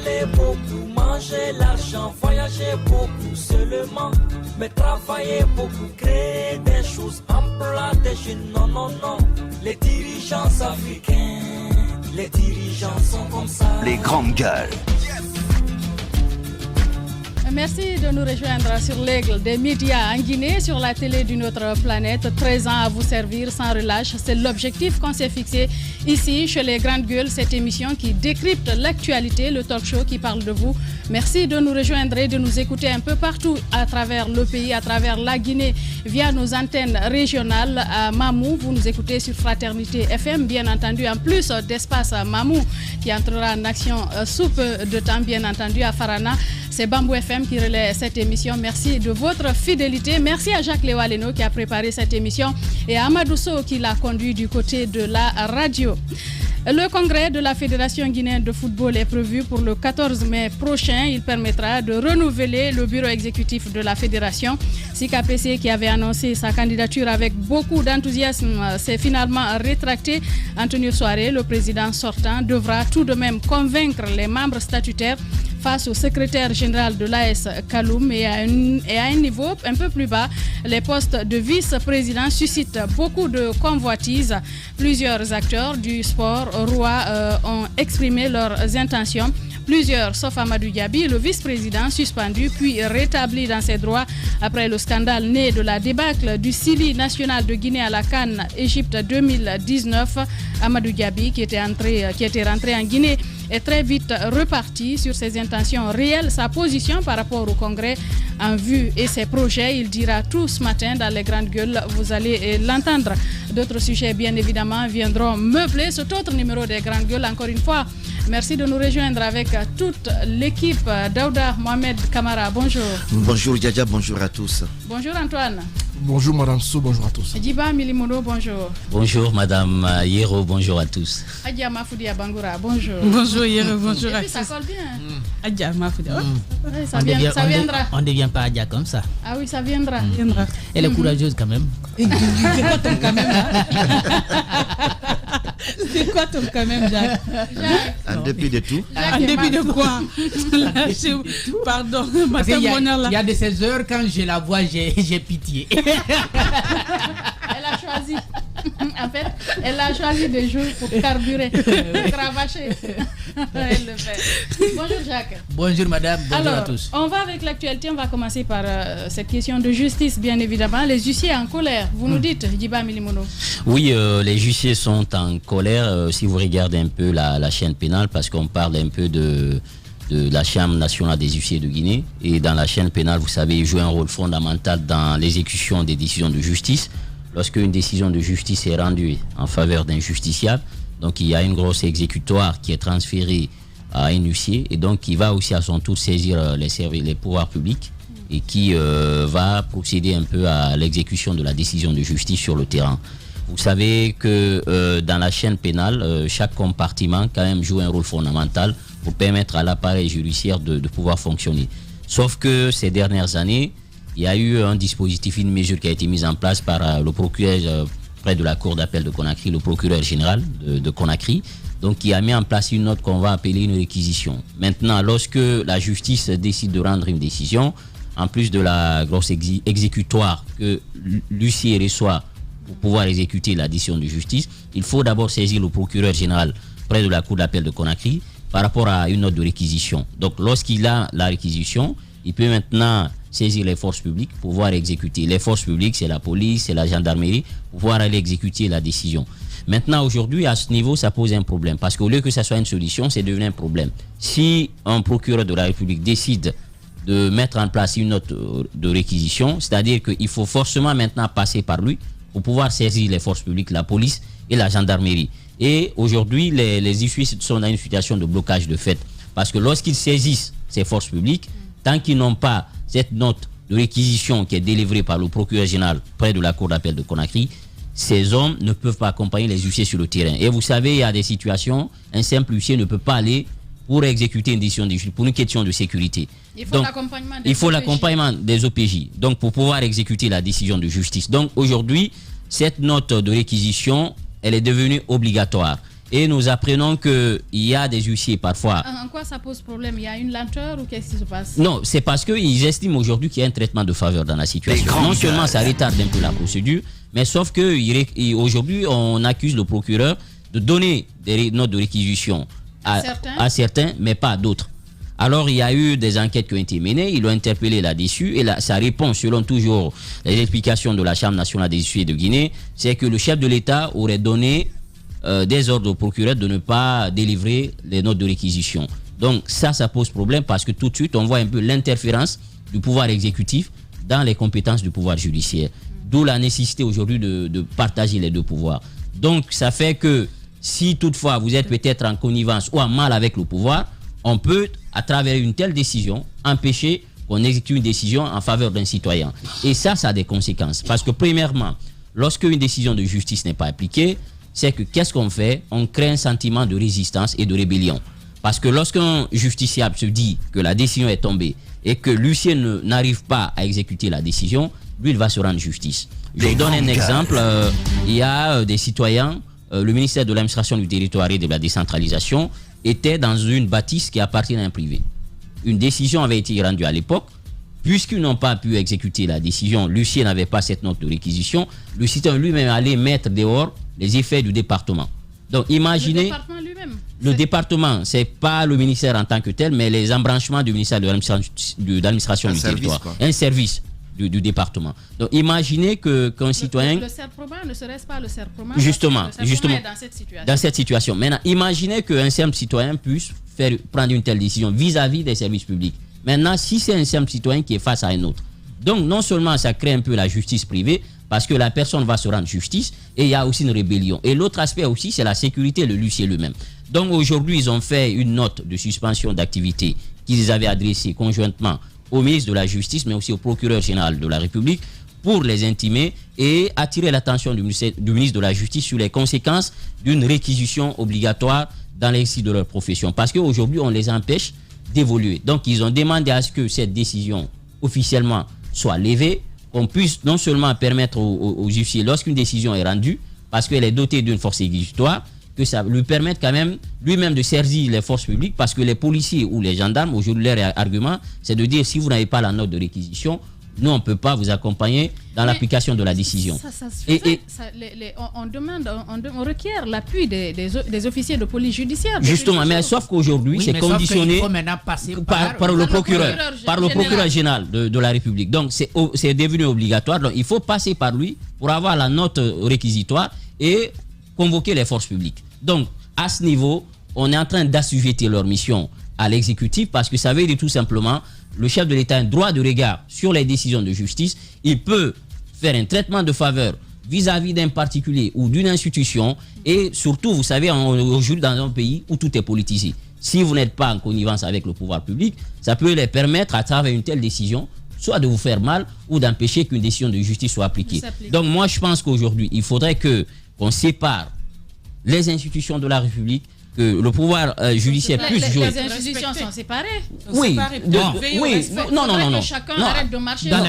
parler beaucoup, manger l'argent, voyager beaucoup seulement, mais travailler beaucoup, créer des choses, emploi des jeunes, non, non, non. Les dirigeants africains, les dirigeants sont comme ça. Les grandes gueules. Merci de nous rejoindre sur l'Aigle des médias en Guinée, sur la télé d'une autre planète. 13 ans à vous servir sans relâche, c'est l'objectif qu'on s'est fixé ici, chez les Grandes Gueules, cette émission qui décrypte l'actualité, le talk show qui parle de vous. Merci de nous rejoindre et de nous écouter un peu partout à travers le pays, à travers la Guinée, via nos antennes régionales. À Mamou, vous nous écoutez sur Fraternité FM, bien entendu, en plus d'Espace Mamou qui entrera en action sous peu de temps, bien entendu, à Farana. C'est Bambou FM qui relaie cette émission. Merci de votre fidélité. Merci à Jacques Léo-Aleno qui a préparé cette émission et à Amadou Sow qui l'a conduit du côté de la radio. Le congrès de la Fédération guinéenne de football est prévu pour le 14 mai prochain. Il permettra de renouveler le bureau exécutif de la fédération. SICAPC, qui avait annoncé sa candidature avec beaucoup d'enthousiasme, s'est finalement rétracté. Antonio Soare, le président sortant, devra tout de même convaincre les membres statutaires face au secrétaire général de l'AS Kaloum et à un niveau un peu plus bas. Les postes de vice-président suscitent beaucoup de convoitises. Plusieurs acteurs du sport roi ont exprimé leurs intentions. Plusieurs, sauf Amadou Diaby, le vice-président suspendu puis rétabli dans ses droits après le scandale né de la débâcle du Sili national de Guinée à la CAN Égypte 2019. Amadou Diaby, qui était rentré en Guinée, est très vite reparti sur ses intentions réelles, sa position par rapport au Congrès en vue et ses projets. Il dira tout ce matin dans les Grandes Gueules, vous allez l'entendre. D'autres sujets, bien évidemment, viendront meubler cet autre numéro des Grandes Gueules. Encore une fois, merci de nous rejoindre avec toute l'équipe. Daouda Mohamed Kamara, bonjour. Bonjour Djadja, bonjour à tous. Bonjour Antoine. Bonjour Madame Sou, bonjour à tous. Djiba Milimono, bonjour. Bonjour Madame Yero, bonjour à tous. Adja Mafoudia Bangoura, bonjour. Bonjour Yero, bonjour à tous. Ça colle bien. Adja Mafoudia. Oui, ça viendra. On ne devient pas Adja comme ça. Ah oui, ça viendra. Elle est courageuse quand même. C'est quoi ton quand même là? C'est quoi ton quand même, Jacques? En dépit de tout. En dépit de quoi? Pardon, il y a de ces heures quand je la vois, j'ai pitié. Elle a choisi. En fait, elle a choisi des jours pour carburer, pour cravacher. Elle le fait. Bonjour Jacques. Bonjour madame, bonjour à tous. On va avec l'actualité, on va commencer par cette question de justice, bien évidemment. Les huissiers en colère, vous nous dites, Djiba Milimono. Oui, les huissiers sont en colère, si vous regardez un peu la chaîne pénale, parce qu'on parle un peu de la Chambre nationale des huissiers de Guinée. Et dans la chaîne pénale, vous savez, ils jouent un rôle fondamental dans l'exécution des décisions de justice. Lorsque une décision de justice est rendue en faveur d'un justiciable, donc il y a une grosse exécutoire qui est transférée à un huissier et donc qui va aussi à son tour saisir les pouvoirs publics et qui va procéder un peu à l'exécution de la décision de justice sur le terrain. Vous savez que dans la chaîne pénale, chaque compartiment quand même joue un rôle fondamental pour permettre à l'appareil judiciaire de pouvoir fonctionner. Sauf que ces dernières années, il y a eu un dispositif, une mesure qui a été mise en place par le procureur près de la cour d'appel de Conakry, le procureur général de Conakry, donc qui a mis en place une note qu'on va appeler une réquisition. Maintenant, lorsque la justice décide de rendre une décision, en plus de la grosse exécutoire que l'huissier reçoit pour pouvoir exécuter la décision de justice, il faut d'abord saisir le procureur général près de la cour d'appel de Conakry par rapport à une note de réquisition. Donc lorsqu'il a la réquisition, il peut maintenant saisir les forces publiques pour pouvoir exécuter. Les forces publiques, c'est la police, c'est la gendarmerie, pour pouvoir aller exécuter la décision. Maintenant, aujourd'hui, à ce niveau, ça pose un problème. Parce qu'au lieu que ça soit une solution, c'est devenu un problème. Si un procureur de la République décide de mettre en place une note de réquisition, c'est-à-dire qu'il faut forcément maintenant passer par lui pour pouvoir saisir les forces publiques, la police et la gendarmerie. Et aujourd'hui, les huissiers sont dans une situation de blocage de fait. Parce que lorsqu'ils saisissent ces forces publiques, tant qu'ils n'ont pas cette note de réquisition qui est délivrée par le procureur général près de la cour d'appel de Conakry, ces hommes ne peuvent pas accompagner les huissiers sur le terrain. Et vous savez, il y a des situations, un simple huissier ne peut pas aller pour exécuter une décision de justice, pour une question de sécurité. Il faut l'accompagnement des OPJ, donc pour pouvoir exécuter la décision de justice. Donc aujourd'hui, cette note de réquisition, elle est devenue obligatoire. et nous apprenons qu'il y a des huissiers parfois. En quoi ça pose problème? Il y a une lenteur ou qu'est-ce qui se passe? Non, c'est parce qu'ils estiment aujourd'hui qu'il y a un traitement de faveur dans la situation. Non seulement ça retarde un peu la procédure, mais sauf qu'aujourd'hui, on accuse le procureur de donner des notes de réquisition à certains, mais pas à d'autres. Alors, il y a eu des enquêtes qui ont été menées, ils l'ont interpellé là-dessus, et là, ça répond, selon toujours les explications de la Chambre nationale des huissiers de Guinée, c'est que le chef de l'État aurait donné des ordres au procureur de ne pas délivrer les notes de réquisition. Donc, ça pose problème parce que tout de suite, on voit un peu l'interférence du pouvoir exécutif dans les compétences du pouvoir judiciaire. D'où la nécessité aujourd'hui de partager les deux pouvoirs. Donc, ça fait que si toutefois vous êtes peut-être en connivence ou en mal avec le pouvoir, on peut, à travers une telle décision, empêcher qu'on exécute une décision en faveur d'un citoyen. Et ça a des conséquences. Parce que premièrement, lorsqu'une décision de justice n'est pas appliquée, c'est que qu'est-ce qu'on fait? On crée un sentiment de résistance et de rébellion. Parce que lorsqu'un justiciable se dit que la décision est tombée et que l'huissier n'arrive pas à exécuter la décision, lui, il va se rendre justice. Je vous donne un exemple. Il y a des citoyens, le ministère de l'administration du territoire et de la décentralisation était dans une bâtisse qui appartient à un privé. Une décision avait été rendue à l'époque. Puisqu'ils n'ont pas pu exécuter la décision, l'huissier n'avait pas cette note de réquisition, le citoyen lui-même allait mettre dehors les effets du département. Donc imaginez... Le département lui-même. Le département, ce n'est pas le ministère en tant que tel, mais les embranchements du ministère de l'administration du territoire. Un service du département. Donc imaginez qu'un citoyen... Le CERPROMA, ne serait-ce pas le CERPROMA? Justement. Dans cette situation. Maintenant, imaginez qu'un simple citoyen puisse prendre une telle décision vis-à-vis des services publics. Maintenant, si c'est un simple citoyen qui est face à un autre, donc non seulement ça crée un peu la justice privée, parce que la personne va se rendre justice, et il y a aussi une rébellion. Et l'autre aspect aussi, c'est la sécurité de l'huissier lui-même. Donc aujourd'hui, ils ont fait une note de suspension d'activité qu'ils avaient adressée conjointement au ministre de la Justice, mais aussi au procureur général de la République, pour les intimer et attirer l'attention du ministre de la Justice sur les conséquences d'une réquisition obligatoire dans l'exercice de leur profession. Parce qu'aujourd'hui, on les empêche d'évoluer. Donc, ils ont demandé à ce que cette décision officiellement soit levée, qu'on puisse non seulement permettre aux huissiers, lorsqu'une décision est rendue, parce qu'elle est dotée d'une force exécutoire, que ça lui permette quand même lui-même de saisir les forces publiques, parce que les policiers ou les gendarmes, aujourd'hui, leur argument, c'est de dire si vous n'avez pas la note de réquisition, nous, on ne peut pas vous accompagner dans l'application de la décision. On requiert l'appui des officiers de police judiciaire. Justement, mais sauf qu'aujourd'hui, c'est conditionné par le procureur général de la République. Donc, c'est devenu obligatoire. Donc, il faut passer par lui pour avoir la note réquisitoire et convoquer les forces publiques. Donc, à ce niveau, on est en train d'assujettir leur mission à l'exécutif parce que ça veut dire tout simplement le chef de l'État a un droit de regard sur les décisions de justice. Il peut faire un traitement de faveur vis-à-vis d'un particulier ou d'une institution. Et surtout, vous savez, aujourd'hui dans un pays où tout est politisé. Si vous n'êtes pas en connivence avec le pouvoir public, ça peut les permettre, à travers une telle décision, soit de vous faire mal ou d'empêcher qu'une décision de justice soit appliquée. Donc moi, je pense qu'aujourd'hui, il faudrait qu'on sépare les institutions de la République, que le pouvoir judiciaire puisse jouer. Les institutions sont séparées. Oui, non. Chacun arrête de marcher dans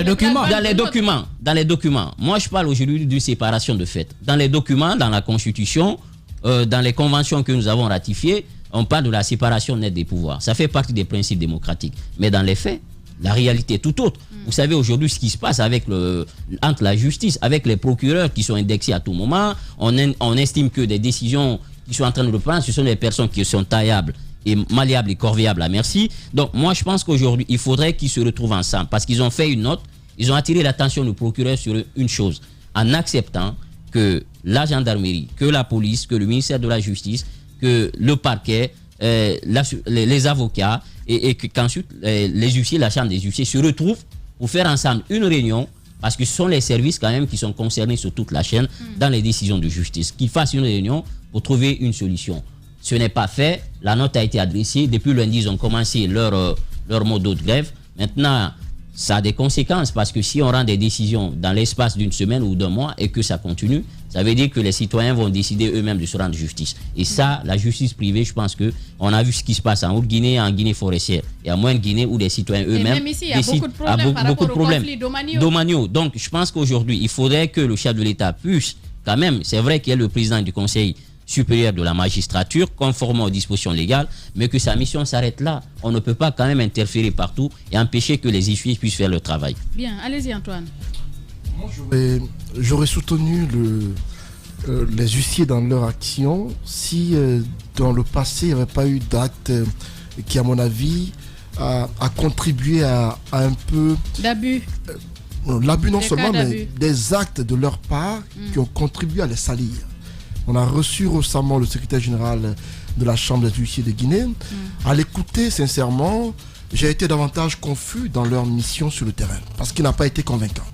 les documents. Moi, je parle aujourd'hui d'une séparation de fait. Dans les documents, dans la Constitution, dans les conventions que nous avons ratifiées, on parle de la séparation nette des pouvoirs. Ça fait partie des principes démocratiques. Mais dans les faits, la réalité est tout autre. Vous savez aujourd'hui ce qui se passe entre la justice, avec les procureurs qui sont indexés à tout moment. On estime que des décisions qui sont en train de le prendre, ce sont des personnes qui sont taillables et malléables et corvéables à merci. Donc moi je pense qu'aujourd'hui il faudrait qu'ils se retrouvent ensemble parce qu'ils ont fait une note, ils ont attiré l'attention du procureur sur une chose, en acceptant que la gendarmerie, que la police, que le ministère de la Justice, que le parquet, les avocats et qu'ensuite les huissiers, la chambre des huissiers se retrouvent pour faire ensemble une réunion parce que ce sont les services quand même qui sont concernés sur toute la chaîne dans les décisions de justice, qu'ils fassent une réunion pour trouver une solution. Ce n'est pas fait, la note a été adressée, depuis lundi ils ont commencé leur mode de grève. Maintenant, ça a des conséquences parce que si on rend des décisions dans l'espace d'une semaine ou d'un mois et que ça continue, ça veut dire que les citoyens vont décider eux-mêmes de se rendre justice. Et ça, la justice privée, je pense qu'on a vu ce qui se passe en Haute-Guinée, en Guinée forestière et en Moyenne-Guinée où les citoyens eux-mêmes... Et même ici, il y a beaucoup de problèmes par rapport au conflit Domaniaux. Donc, je pense qu'aujourd'hui, il faudrait que le chef de l'État puisse, quand même, c'est vrai qu'il y a le président du Conseil supérieur de la magistrature, conformément aux dispositions légales, mais que sa mission s'arrête là. On ne peut pas quand même interférer partout et empêcher que les huissiers puissent faire leur travail. Bien, allez-y Antoine. J'aurais soutenu les huissiers dans leur action si dans le passé il n'y avait pas eu d'acte qui, à mon avis, a contribué à un peu... D'abus. L'abus non seulement, mais des actes de leur part qui ont contribué à les salir. On a reçu récemment le secrétaire général de la Chambre des huissiers de Guinée. À l'écouter, sincèrement, j'ai été davantage confus dans leur mission sur le terrain, parce qu'il n'a pas été convaincant.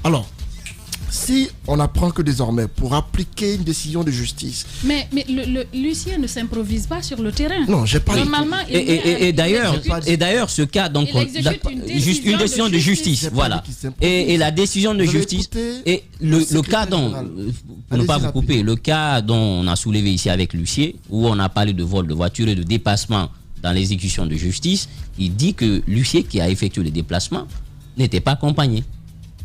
Alors, si on apprend que désormais, pour appliquer une décision de justice... Mais l'huissier ne s'improvise pas sur le terrain. Non, j'ai pas... Normalement, et d'ailleurs, ce cas, donc, juste une décision de justice, voilà. Et la décision de justice, et le cas dont, pour ne pas vous couper, le cas dont on a soulevé ici avec l'huissier, où on a parlé de vol de voiture et de dépassement dans l'exécution de justice, il dit que l'huissier qui a effectué le déplacement n'était pas accompagné.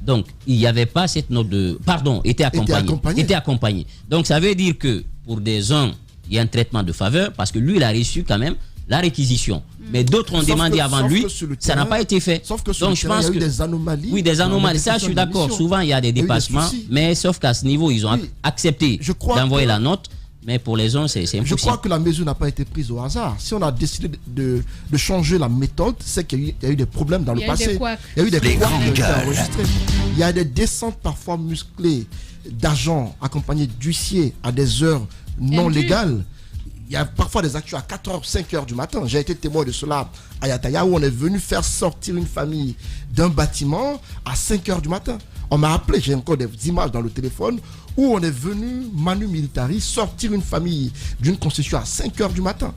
Donc, il n'y avait pas cette note de... Pardon, était accompagné. Donc, ça veut dire que pour des uns, il y a un traitement de faveur parce que lui, il a reçu quand même la réquisition. Mais d'autres ont demandé avant lui, ça n'a pas été fait. Sauf que sur le terrain, il y a eu des anomalies. Oui, des anomalies. Ça, je suis d'accord. Souvent, il y a des dépassements. Mais sauf qu'à ce niveau, ils ont accepté d'envoyer la note. Mais pour les uns, c'est impossible. Je crois que la mesure n'a pas été prise au hasard. Si on a décidé de changer la méthode, c'est qu'il y a eu des problèmes dans le passé. Il y a eu des couacs qui ont été enregistrés. Il y a des descentes parfois musclées d'agents accompagnés d'huissiers à des heures non légales. Il y a parfois des actions à 4h, 5h du matin. J'ai été témoin de cela à Yataya, où on est venu faire sortir une famille d'un bâtiment à 5h du matin. On m'a appelé, j'ai encore des images dans le téléphone, où on est venu, manu militari, sortir une famille d'une concession à 5h du matin.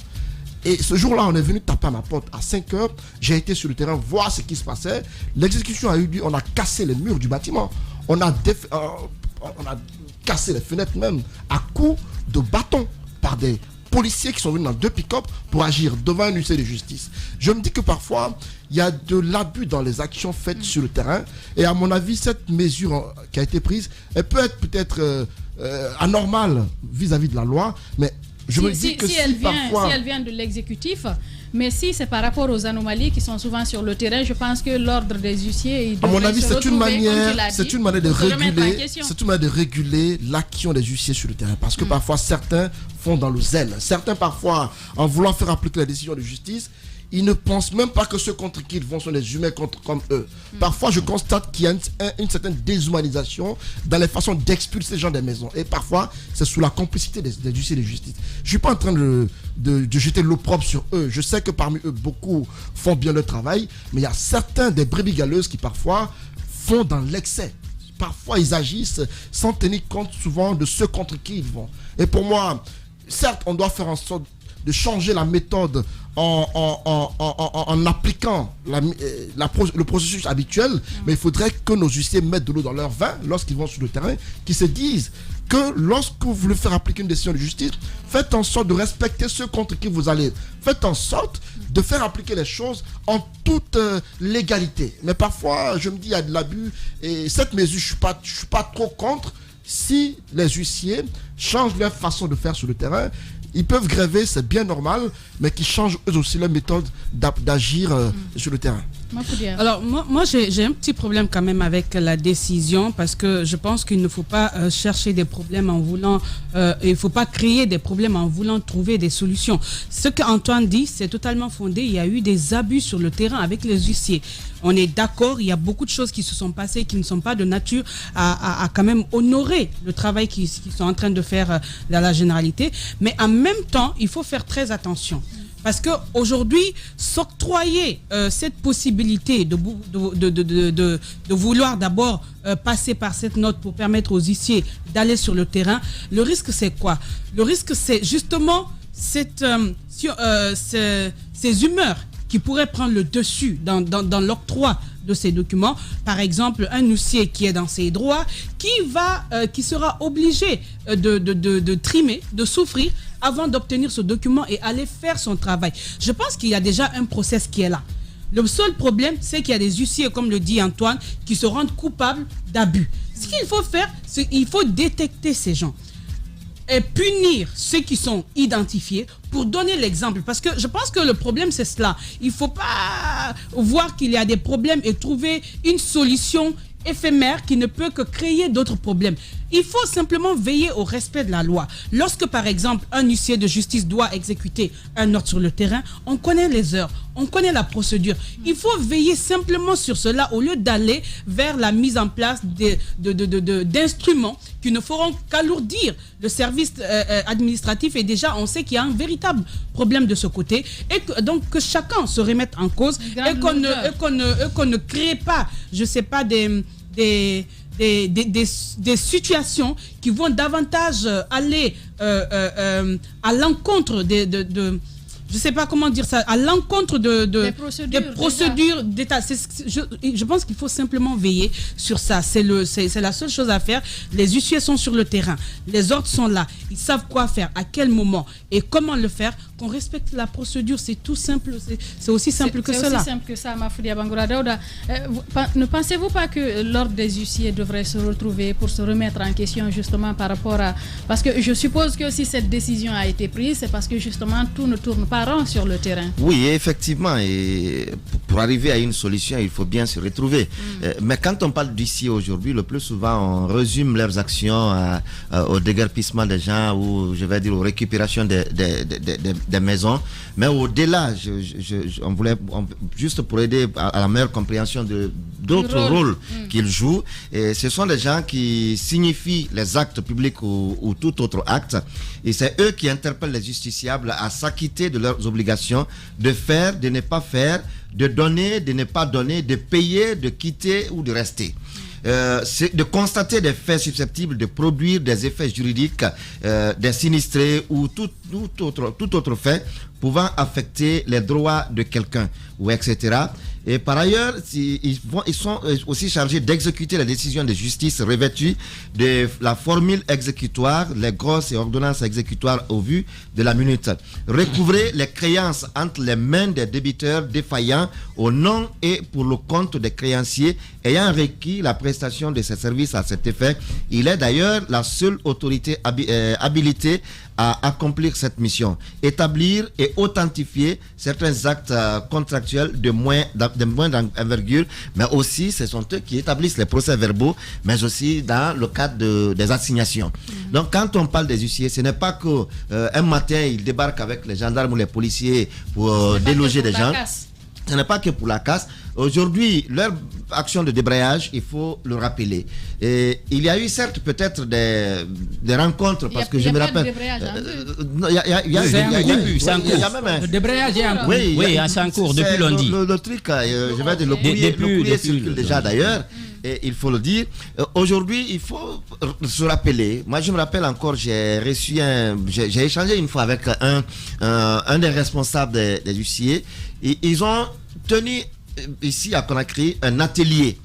Et ce jour-là, on est venu taper à ma porte à 5h. J'ai été sur le terrain voir ce qui se passait. L'exécution a eu lieu, on a cassé les murs du bâtiment. On a cassé les fenêtres même à coups de bâton par des policiers qui sont venus dans 2 pick-up pour agir devant un huissier de justice. Je me dis que parfois, il y a de l'abus dans les actions faites sur le terrain. Et à mon avis, cette mesure qui a été prise, elle peut être peut-être anormale vis-à-vis de la loi, mais je me dis que si elle vient de l'exécutif, mais si c'est par rapport aux anomalies qui sont souvent sur le terrain, je pense que l'ordre des huissiers, à mon avis, c'est une manière de réguler l'action des huissiers sur le terrain, parce que parfois certains font dans le zèle. Certains parfois, en voulant faire appliquer la décision de justice, ils ne pensent même pas que ceux contre qui ils vont sont des humains comme eux. Parfois, je constate qu'il y a une certaine déshumanisation dans les façons d'expulser les gens des maisons. Et parfois, c'est sous la complicité des huissiers de justice. Je ne suis pas en train de jeter l'opprobre sur eux. Je sais que parmi eux, beaucoup font bien leur travail. Mais il y a certains des brebis galeuses qui parfois font dans l'excès. Parfois, ils agissent sans tenir compte souvent de ceux contre qui ils vont. Et pour moi, certes, on doit faire en sorte de changer la méthode en appliquant le processus habituel, mais il faudrait que nos huissiers mettent de l'eau dans leur vin lorsqu'ils vont sur le terrain, qu'ils se disent que lorsque vous voulez faire appliquer une décision de justice, faites en sorte de respecter ceux contre qui vous allez. Faites en sorte de faire appliquer les choses en toute légalité. Mais parfois, je me dis, il y a de l'abus, et cette mesure, je ne suis pas trop contre. Si les huissiers changent leur façon de faire sur le terrain, ils peuvent gréver, c'est bien normal, mais qu'ils changent eux aussi leur méthode d'agir sur le terrain. Alors moi j'ai un petit problème quand même avec la décision, parce que je pense qu'il ne faut pas chercher des problèmes en voulant, il ne faut pas créer des problèmes en voulant trouver des solutions. Ce qu'Antoine dit, c'est totalement fondé. Il y a eu des abus sur le terrain avec les huissiers. On est d'accord, il y a beaucoup de choses qui se sont passées qui ne sont pas de nature à quand même honorer le travail qu'ils sont en train de faire dans la généralité. Mais en même temps, il faut faire très attention. Parce qu'aujourd'hui, s'octroyer cette possibilité de vouloir d'abord passer par cette note pour permettre aux huissiers d'aller sur le terrain, le risque c'est quoi? Le risque c'est justement ces humeurs qui pourraient prendre le dessus dans l'octroi de ces documents. Par exemple, un huissier qui est dans ses droits, qui sera obligé de trimer, de souffrir avant d'obtenir ce document et aller faire son travail. Je pense qu'il y a déjà un process qui est là. Le seul problème, c'est qu'il y a des huissiers, comme le dit Antoine, qui se rendent coupables d'abus. Ce qu'il faut faire, c'est qu'il faut détecter ces gens. punir ceux qui sont identifiés pour donner l'exemple. Parce que je pense que le problème, c'est cela. Il ne faut pas voir qu'il y a des problèmes et trouver une solution éphémère qui ne peut que créer d'autres problèmes. Il faut simplement veiller au respect de la loi. Lorsque, par exemple, un huissier de justice doit exécuter un ordre sur le terrain, on connaît les heures, on connaît la procédure. Il faut veiller simplement sur cela au lieu d'aller vers la mise en place d'instruments qui ne feront qu'alourdir le service administratif. Et déjà, on sait qu'il y a un véritable problème de ce côté. Et donc, que chacun se remette en cause et qu'on ne crée pas, je ne sais pas, des situations qui vont davantage aller à l'encontre je ne sais pas comment dire ça, à l'encontre des procédures d'État. Je pense qu'il faut simplement veiller sur ça. C'est la seule chose à faire. Les huissiers sont sur le terrain. Les ordres sont là. Ils savent quoi faire, à quel moment et comment le faire. Qu'on respecte la procédure, c'est tout simple. C'est aussi simple que cela. C'est aussi simple que ça, Mafoudia Bangoura Daouda. Ne pensez-vous pas que l'ordre des huissiers devrait se retrouver pour se remettre en question justement par rapport à... Parce que je suppose que si cette décision a été prise, c'est parce que justement tout ne tourne pas rond sur le terrain. Oui, effectivement. Et pour arriver à une solution, il faut bien se retrouver. Mais quand on parle d'huissiers aujourd'hui, le plus souvent, on résume leurs actions au déguerpissement des gens ou, je vais dire, aux récupérations des maisons, mais au-delà, on voulait juste pour aider à la meilleure compréhension d'autres rôles qu'ils jouent. Et ce sont des gens qui signifient les actes publics ou tout autre acte, et c'est eux qui interpellent les justiciables à s'acquitter de leurs obligations, de faire, de ne pas faire, de donner, de ne pas donner, de payer, de quitter ou de rester. C'est de constater des faits susceptibles de produire des effets juridiques, des sinistrés ou tout autre fait pouvant affecter les droits de quelqu'un, ou etc. Et par ailleurs, ils sont aussi chargés d'exécuter les décisions de justice revêtues de la formule exécutoire, les grosses et ordonnances exécutoires au vu de la minute. Recouvrer les créances entre les mains des débiteurs défaillants au nom et pour le compte des créanciers ayant requis la prestation de ces services à cet effet. Il est d'ailleurs la seule autorité habilitée à accomplir cette mission. Établir et authentifier certains actes contractuels de moindre envergure, mais aussi ce sont eux qui établissent les procès-verbaux, mais aussi dans le cadre des assignations. Donc quand on parle des huissiers, ce n'est pas que un matin ils débarquent avec les gendarmes ou les policiers pour déloger des gens. Ce n'est pas que pour la casse. Aujourd'hui, leur action de débrayage, il faut le rappeler. Et il y a eu certes peut-être des rencontres, parce que je me rappelle... Il y a même un... Le débrayage est en cours. Oui, c'est en cours depuis lundi. Le truc, je vais dire, le courrier circule déjà d'ailleurs. Et il faut le dire. Aujourd'hui, il faut se rappeler. Moi, je me rappelle encore, j'ai échangé une fois avec un des responsables des huissiers. Et ils ont tenu ici à Conakry un atelier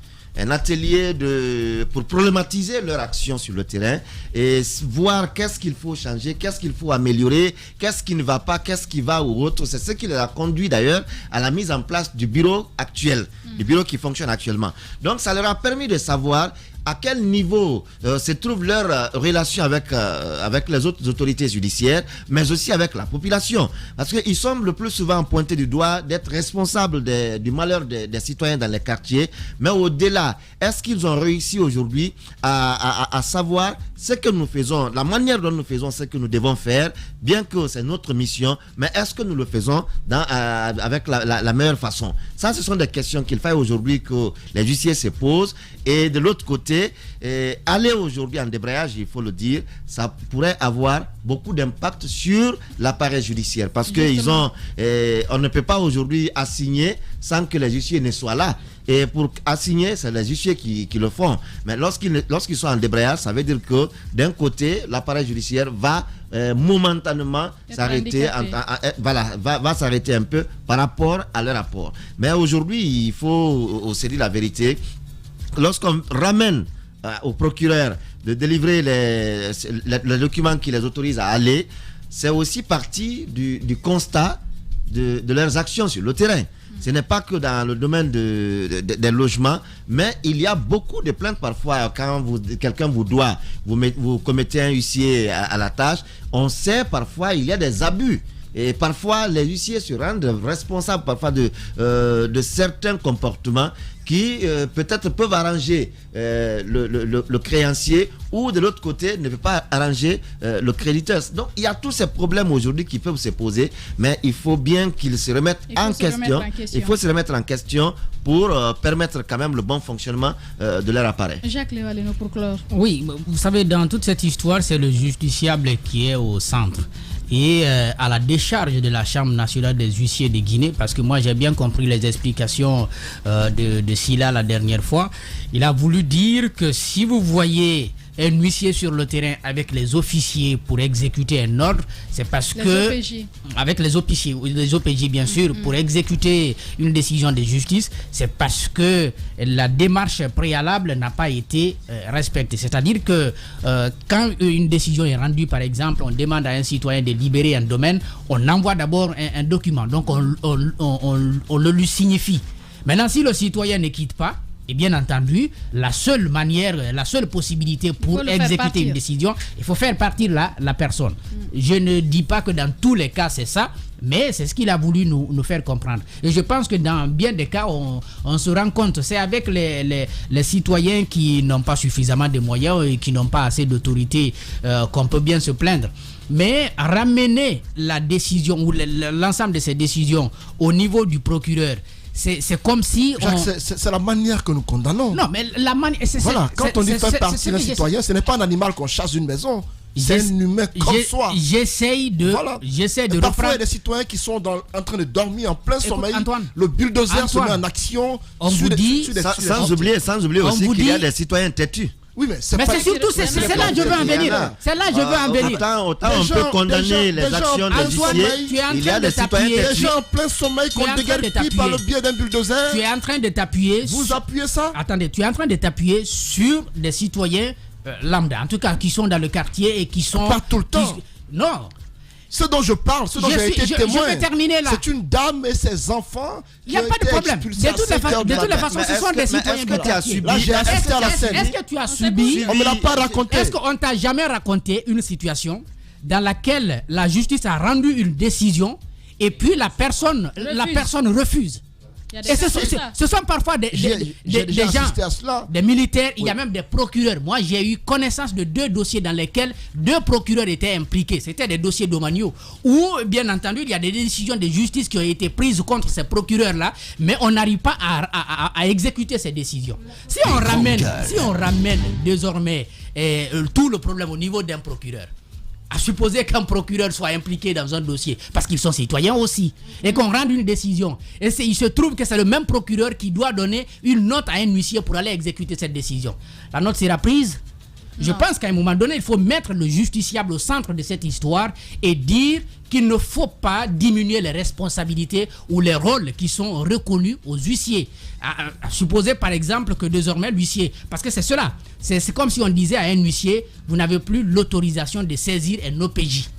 pour problématiser leur action sur le terrain et voir qu'est-ce qu'il faut changer, qu'est-ce qu'il faut améliorer, qu'est-ce qui ne va pas, qu'est-ce qui va ou autre. C'est ce qui les a conduit d'ailleurs à la mise en place du bureau actuel, du bureau qui fonctionne actuellement. Donc ça leur a permis de savoir à quel niveau se trouve leur relation avec les autres autorités judiciaires, mais aussi avec la population. Parce qu'ils sont le plus souvent pointés du doigt d'être responsables du malheur des citoyens dans les quartiers. Mais au-delà, est-ce qu'ils ont réussi aujourd'hui à savoir ce que nous faisons, la manière dont nous faisons ce que nous devons faire, bien que c'est notre mission, mais est-ce que nous le faisons avec la meilleure façon? Ça, ce sont des questions qu'il faut aujourd'hui que les huissiers se posent. Et de l'autre côté, aller aujourd'hui en débrayage, il faut le dire, ça pourrait avoir beaucoup d'impact sur l'appareil judiciaire. Parce qu'on ne peut pas aujourd'hui assigner sans que les huissiers ne soient là. Et pour assigner, c'est les huissiers qui le font. Mais lorsqu'ils sont en débrayage, ça veut dire que d'un côté, l'appareil judiciaire va momentanément s'arrêter, va s'arrêter un peu par rapport à leur rapport. Mais aujourd'hui, il faut aussi dire la vérité. Lorsqu'on ramène au procureur de délivrer les documents qui les autorisent à aller, c'est aussi partie du constat de leurs actions sur le terrain. Ce n'est pas que dans le domaine des logements, mais il y a beaucoup de plaintes parfois quand quelqu'un vous doit, vous commettez un huissier à la tâche. On sait parfois il y a des abus. Et parfois, les huissiers se rendent responsables parfois de certains comportements qui peut-être peuvent arranger le créancier ou de l'autre côté ne peut pas arranger le créditeur. Donc il y a tous ces problèmes aujourd'hui qui peuvent se poser, mais il faut bien qu'ils se remettent en question. Il faut se remettre en question pour permettre quand même le bon fonctionnement de leur appareil. Jacques Lévaleno pour clore. Oui, vous savez, dans toute cette histoire, c'est le justiciable qui est au centre. Et à la décharge de la Chambre nationale des huissiers de Guinée, parce que moi j'ai bien compris les explications de Silla la dernière fois, il a voulu dire que si vous voyez un huissier sur le terrain avec les officiers pour exécuter un ordre, c'est parce que OPJ. avec les OPJ bien sûr, pour exécuter une décision de justice, c'est parce que la démarche préalable n'a pas été respectée. C'est-à-dire que quand une décision est rendue, par exemple, on demande à un citoyen de libérer un domaine, on envoie d'abord un document, donc on le lui signifie. Maintenant, si le citoyen ne quitte pas, et bien entendu, la seule possibilité pour exécuter une décision, il faut faire partir la personne. Je ne dis pas que dans tous les cas c'est ça, mais c'est ce qu'il a voulu nous faire comprendre. Et je pense que dans bien des cas, on se rend compte, c'est avec les citoyens qui n'ont pas suffisamment de moyens et qui n'ont pas assez d'autorité qu'on peut bien se plaindre. Mais ramener la décision ou l'ensemble de ces décisions au niveau du procureur, c'est comme si c'est la manière que nous condamnons. Non, mais la manière... Voilà, quand on dit faire partir un citoyen, ce n'est pas un animal qu'on chasse d'une maison. C'est un humain comme soi. J'essaie de Parfois, reprendre... il y a des citoyens qui sont en train de dormir en plein sommeil. Antoine, le bulldozer se met en action. On vous dit... Sans oublier aussi qu'il y a des citoyens têtus. Oui, mais c'est surtout, c'est là que je veux en venir. C'est là que je veux en venir. Autant on peut condamner les actions des huissiers. Il y a des citoyens des gens en plein sommeil qu'on déguerpit par le biais d'un bulldozer. Tu es en train de t'appuyer. Vous appuyez ça? Attendez, tu es en train de t'appuyer sur des citoyens lambda, en tout cas qui sont dans le quartier et qui sont... Pas tout le temps. Non. Ce dont je parle, ce dont j'ai été témoin, je vais terminer là. C'est une dame et ses enfants. Il n'y a pas de problème. De toutes les façons, ce sont des citoyens du quartier. Là, j'ai assisté à la scène. Est-ce que tu as subi... On ne me l'a pas raconté. Est-ce qu'on t'a jamais raconté une situation dans laquelle la justice a rendu une décision et puis la personne refuse? Et ce sont parfois des gens, des militaires, il y a même des procureurs. Moi, j'ai eu connaissance de 2 dossiers dans lesquels 2 procureurs étaient impliqués. C'était des dossiers domaniaux où, bien entendu, il y a des décisions de justice qui ont été prises contre ces procureurs-là, mais on n'arrive pas à exécuter ces décisions. Si on ramène désormais tout le problème au niveau d'un procureur, à supposer qu'un procureur soit impliqué dans un dossier, parce qu'ils sont citoyens aussi, et qu'on rende une décision, et il se trouve que c'est le même procureur qui doit donner une note à un huissier pour aller exécuter cette décision. La note sera prise. Je pense qu'à un moment donné, il faut mettre le justiciable au centre de cette histoire et dire qu'il ne faut pas diminuer les responsabilités ou les rôles qui sont reconnus aux huissiers. À supposer par exemple que désormais l'huissier, parce que c'est cela, c'est comme si on disait à un huissier, vous n'avez plus l'autorisation de saisir un OPJ.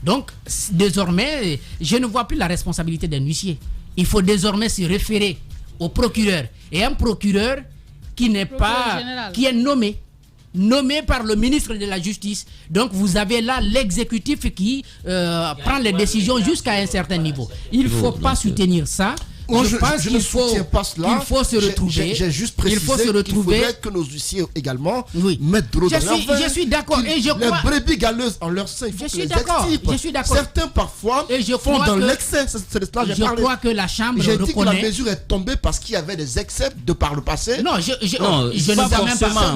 Donc désormais, je ne vois plus la responsabilité d'un huissier. Il faut désormais se référer au procureur. Et un procureur qui n'est pas, qui est nommé par le ministre de la Justice. Donc vous avez là l'exécutif qui prend les décisions jusqu'à un certain niveau. Il ne faut pas soutenir ça. Je pense qu'il faut se retrouver. J'ai juste précisé qu'il faudrait que nos huissiers également mettent de l'eau dans leur vin. Je suis d'accord. Et je crois... Les brebis galeuses en leur sein, il faut je suis d'accord. Certains parfois font dans l'excès. C'est de cela que j'ai parlé. Je crois que la Chambre J'ai dit reconnaît... que la mesure est tombée parce qu'il y avait des excès de par le passé. Non, je ne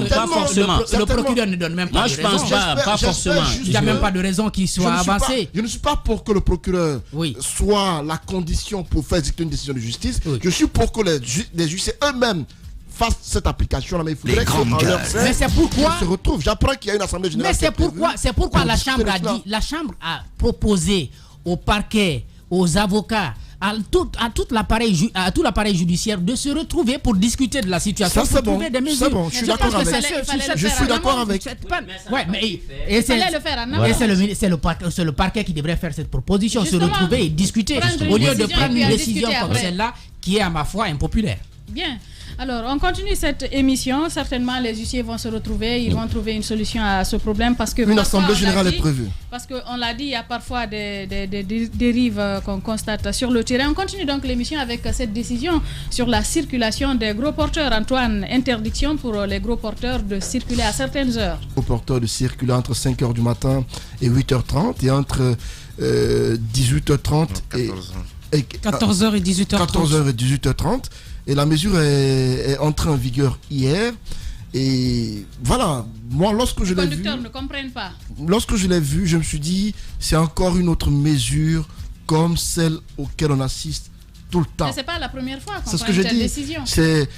pas forcément. Le procureur ne donne même pas de raison. Moi, je pense pas forcément. Il n'y a même pas de raison qu'il soit avancé. Je ne suis pas pour que le procureur soit la condition pour faire exécuter une décision de justice. Je suis pour que les juges eux-mêmes fassent cette application-là, mais il faudrait que leur sein, mais c'est pourquoi se retrouvent. J'apprends qu'il y a une assemblée générale. Mais c'est pourquoi la Chambre a dit, la Chambre a proposé au parquet, aux avocats, à tout l'appareil judiciaire de se retrouver pour discuter de la situation, ça, pour trouver des mesures. C'est bon, je suis d'accord avec. Je suis d'accord avec. C'est le parquet qui devrait faire cette proposition, se retrouver et discuter, au lieu de prendre une décision comme celle-là qui est à ma foi impopulaire. Bien. Alors, on continue cette émission. Certainement, les huissiers vont se retrouver. Ils vont trouver une solution à ce problème parce que... Une assemblée générale est prévue. Parce qu'on l'a dit, il y a parfois des dérives qu'on constate sur le terrain. On continue donc l'émission avec cette décision sur la circulation des gros porteurs. Antoine, interdiction pour les gros porteurs de circuler à certaines heures. Gros porteurs de circuler entre 5h du matin et 8h30 et entre 18h30 et 14h et 18h30. 14h et 18h30. Et la mesure est entrée en vigueur hier. Et voilà, moi lorsque je l'ai vu... Les conducteurs ne comprennent pas. Lorsque je l'ai vu, je me suis dit, c'est encore une autre mesure comme celle auquel on assiste tout le temps. Mais ce n'est pas la première fois qu'on prend cette décision. C'est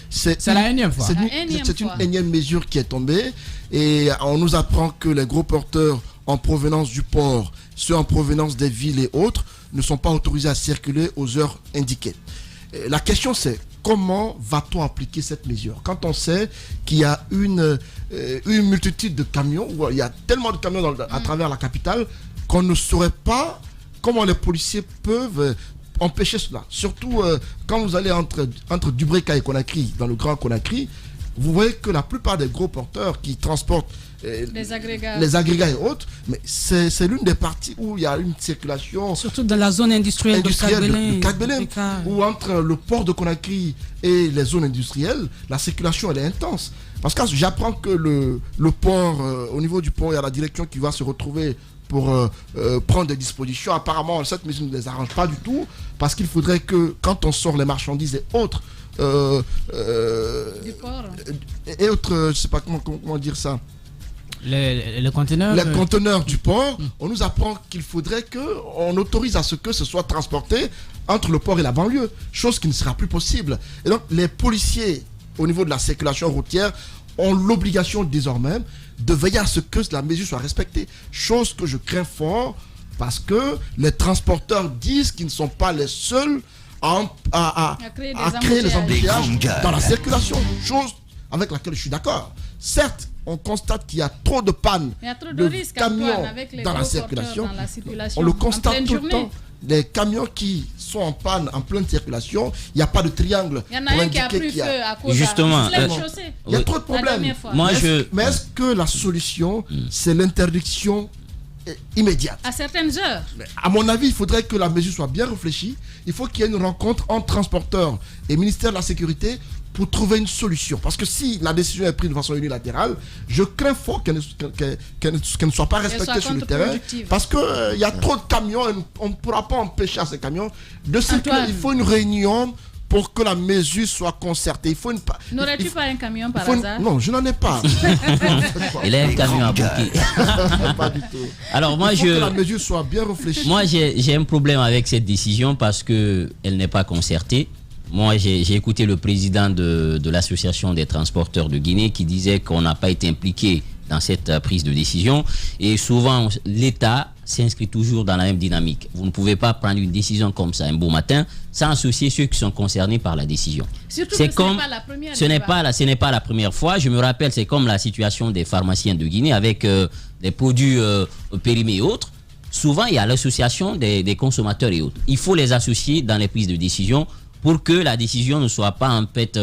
la énième fois. C'est une énième mesure qui est tombée. Et on nous apprend que les gros porteurs en provenance du port, ceux en provenance des villes et autres, ne sont pas autorisés à circuler aux heures indiquées. La question c'est, comment va-t-on appliquer cette mesure quand on sait qu'il y a une multitude de camions, il y a tellement de camions à travers la capitale qu'on ne saurait pas comment les policiers peuvent empêcher cela. Surtout quand vous allez entre Dubreka et Conakry, dans le Grand Conakry, vous voyez que la plupart des gros porteurs qui transportent les agrégats et autres, mais c'est l'une des parties où il y a une circulation. Surtout dans la zone industrielle de Cagbelin, où entre le port de Conakry et les zones industrielles, la circulation elle est intense. Parce que j'apprends que le port, au niveau du port, il y a la direction qui va se retrouver pour prendre des dispositions. Apparemment, cette mesure ne les arrange pas du tout, parce qu'il faudrait que quand on sort les marchandises et autres, du port. Et autres, je ne sais pas comment dire ça. Les conteneurs. Les conteneurs du port, on nous apprend qu'il faudrait qu'on autorise à ce que ce soit transporté entre le port et la banlieue, chose qui ne sera plus possible. Et donc, les policiers, au niveau de la circulation routière, ont l'obligation désormais de veiller à ce que la mesure soit respectée, chose que je crains fort, parce que les transporteurs disent qu'ils ne sont pas les seuls à créer les embouteillages dans la circulation, chose avec laquelle je suis d'accord. Certes, on constate qu'il y a trop de pannes de camions dans la circulation. On le constate tout le temps. Les camions qui sont en panne en pleine circulation, il n'y a pas de triangle. Il y en a un qui a pris feu à cause justement, il y a trop de problèmes. Mais est-ce que la solution, c'est l'interdiction immédiate à certaines heures? À mon avis, il faudrait que la mesure soit bien réfléchie. Il faut qu'il y ait une rencontre entre transporteurs et ministère de la Sécurité pour trouver une solution. Parce que si la décision est prise de façon unilatérale, je crains fort qu'elle ne soit pas respectée sur le terrain. Parce qu'il y a trop de camions et on ne pourra pas empêcher à ces camions de circuler. Il faut une réunion pour que la mesure soit concertée. N'aurais-tu pas un camion par hasard? Non, je n'en ai pas. Il a un camion à bouquet. Pas du tout. Alors moi, il faut que la mesure soit bien réfléchie. Moi, j'ai un problème avec cette décision parce qu'elle n'est pas concertée. Moi, j'ai écouté le président de l'association des transporteurs de Guinée qui disait qu'on n'a pas été impliqué dans cette prise de décision. Et souvent, l'État s'inscrit toujours dans la même dynamique. Vous ne pouvez pas prendre une décision comme ça un beau matin sans associer ceux qui sont concernés par la décision. Surtout que ce n'est pas la première fois. Je me rappelle, c'est comme la situation des pharmaciens de Guinée avec des produits périmés et autres. Souvent, il y a l'association des consommateurs et autres. Il faut les associer dans les prises de décision pour que la décision ne soit pas en fait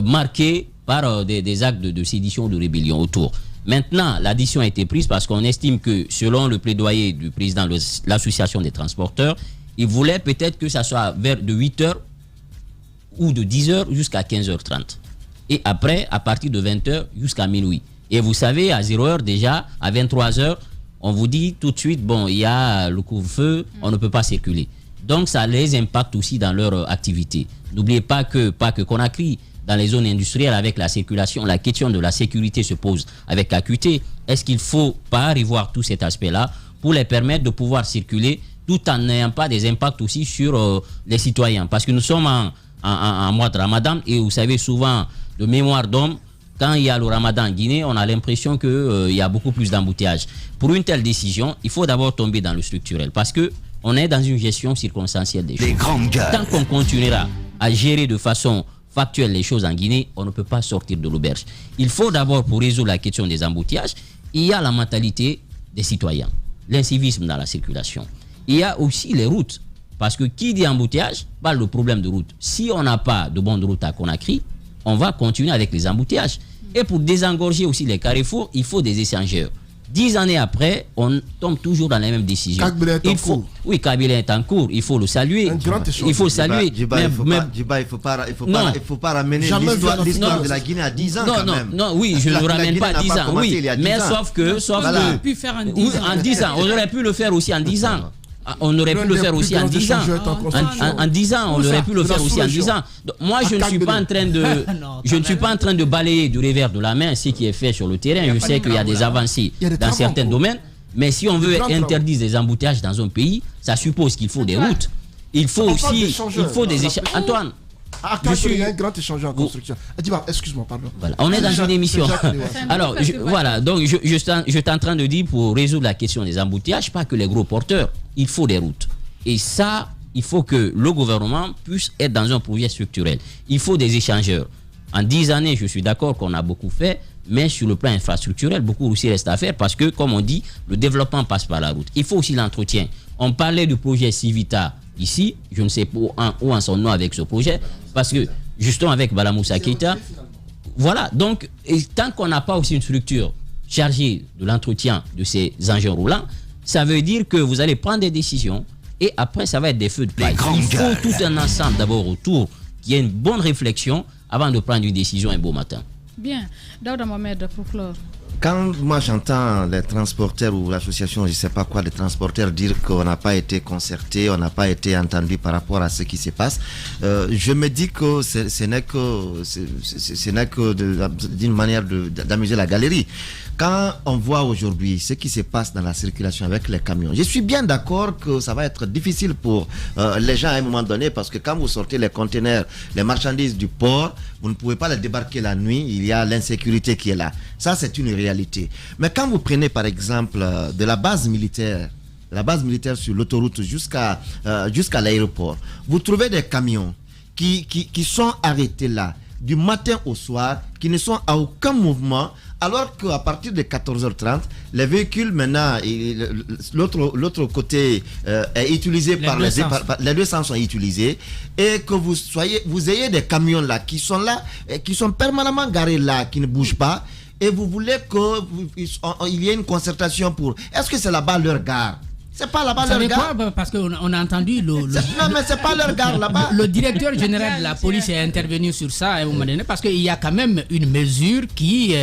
marquée par des actes de sédition ou de rébellion autour. Maintenant, la décision a été prise parce qu'on estime que, selon le plaidoyer du président de l'association des transporteurs, il voulait peut-être que ça soit vers de 8h ou de 10h jusqu'à 15h30. Et après, à partir de 20h jusqu'à minuit. Et vous savez, à 0h déjà, à 23h, on vous dit tout de suite, bon, il y a le couvre-feu, on ne peut pas circuler. Donc, ça les impacte aussi dans leur activité. N'oubliez pas que Conakry, dans les zones industrielles, avec la circulation, la question de la sécurité se pose avec acuité. Est-ce qu'il ne faut pas revoir tout cet aspect-là pour les permettre de pouvoir circuler tout en n'ayant pas des impacts aussi sur les citoyens? Parce que nous sommes en mois de Ramadan et vous savez souvent, de mémoire d'homme, quand il y a le Ramadan en Guinée, on a l'impression qu'il y a beaucoup plus d'embouteillages. Pour une telle décision, il faut d'abord tomber dans le structurel. Parce que On est dans une gestion circonstancielle des choses. Les grandes gueules. Tant qu'on continuera à gérer de façon factuelle les choses en Guinée, on ne peut pas sortir de l'auberge. Il faut d'abord, pour résoudre la question des embouteillages, il y a la mentalité des citoyens, l'incivisme dans la circulation. Il y a aussi les routes. Parce que qui dit embouteillage parle de problème de route. Si on n'a pas de bonne route à Conakry, on va continuer avec les embouteillages. Et pour désengorger aussi les carrefours, il faut des échangeurs. 10 années après, on tombe toujours dans les mêmes décisions. Kabila est en cours. Oui, Kabila est en cours. Il faut le saluer. Un grand échange. Il faut saluer. Djiba, il ne faut pas ramener l'histoire de la Guinée à 10 ans quand même. Non, oui, je ne le ramène pas à 10 ans. Oui, mais sauf que... On aurait pu faire en 10 ans. On aurait pu le faire aussi en 10 ans. On aurait pu le faire aussi en 10 ans. En 10 ans, on aurait pu le faire aussi en 10 ans. Donc, moi, je ne suis pas en train de balayer du revers de la main ce qui est fait sur le terrain. Je sais qu'il y a des avancées dans certains domaines. Mais si on veut interdire des embouteillages dans un pays, ça suppose qu'il faut des routes. Il faut des échanges. Antoine. Il y a un grand échangeur en construction. Excuse-moi, pardon. Voilà. On est dans une émission. Alors, voilà. Donc, je suis en train de dire, pour résoudre la question des embouteillages, pas que les gros porteurs, il faut des routes. Et ça, il faut que le gouvernement puisse être dans un projet structurel. Il faut des échangeurs. En 10 années, je suis d'accord qu'on a beaucoup fait, mais sur le plan infrastructurel, beaucoup aussi reste à faire parce que, comme on dit, le développement passe par la route. Il faut aussi l'entretien. On parlait du projet Civita ici, je ne sais pas où en sommes-nous avec ce projet, parce que justement avec Bala Moussa Keïta, voilà, donc tant qu'on n'a pas aussi une structure chargée de l'entretien de ces engins roulants, ça veut dire que vous allez prendre des décisions et après ça va être des feux de paille. Il faut tout un ensemble d'abord autour, qu'il y ait une bonne réflexion avant de prendre une décision un beau matin. Bien, Daouda Mohamed pour clore. Quand moi j'entends les transporteurs ou l'association, je ne sais pas quoi, des transporteurs dire qu'on n'a pas été concerté, on n'a pas été entendu par rapport à ce qui se passe, je me dis que ce n'est que d'une manière d'amuser la galerie. Quand on voit aujourd'hui ce qui se passe dans la circulation avec les camions, je suis bien d'accord que ça va être difficile pour les gens à un moment donné parce que quand vous sortez les conteneurs, les marchandises du port, vous ne pouvez pas les débarquer la nuit, il y a l'insécurité qui est là. Ça, c'est une réalité. Mais quand vous prenez par exemple de la base militaire sur l'autoroute jusqu'à l'aéroport, vous trouvez des camions qui sont arrêtés là du matin au soir, qui ne sont à aucun mouvement, alors qu'à partir de 14h30, les véhicules maintenant, l'autre côté est utilisé par les deux sens sont utilisés, et que vous ayez des camions là, qui sont permanemment garés là, qui ne bougent pas, et vous voulez qu'il y ait une concertation pour... Est-ce que c'est là-bas leur gare? C'est pas là-bas leur gare. Parce qu'on a entendu non, mais c'est pas leur gare là-bas. Le directeur général de la police est intervenu sur ça à un moment donné parce qu'il y a quand même une mesure qui